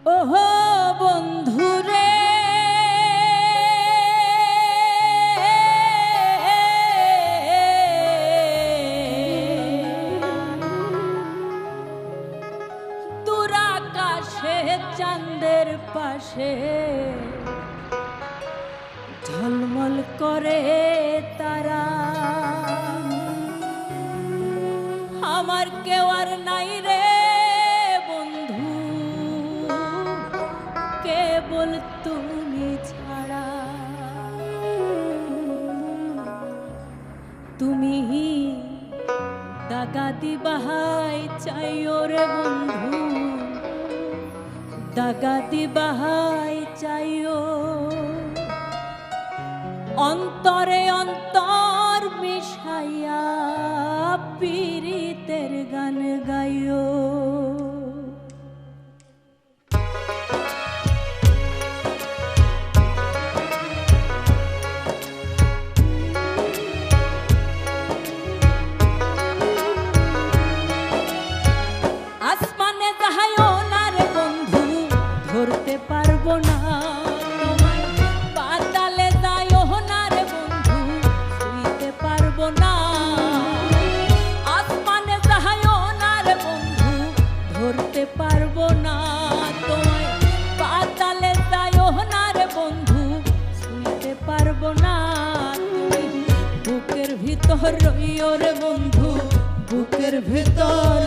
ওহো বন্ধুরে দূর আকাশে চাঁদের পাশে ঝলমল করে তারা, আমার কেউ আর নাই রে বন্ধু, কেবল তুমি ছাড়া। তুমি দাগা দিবাহাই চাইও রে বন্ধু, দাগা দিবাহাই চাইও, অন্তরে অন্তর মিশাইয়া পীড়িতের গান গাইও। আসমানে যাইও না রে বন্ধু, ধরতে পারবো না তোমায়, পাতালে যাইও না রে বন্ধু, ছুঁইতে পারবো না। আসমানে যাইও না রে বন্ধু, ধরতে পারবো না তোমায়, পাতালে যাইও না রে বন্ধু, ছুঁইতে পারবো না। তুমি বুকের ভিতর রইও রে বন্ধু, বুকের ভিতর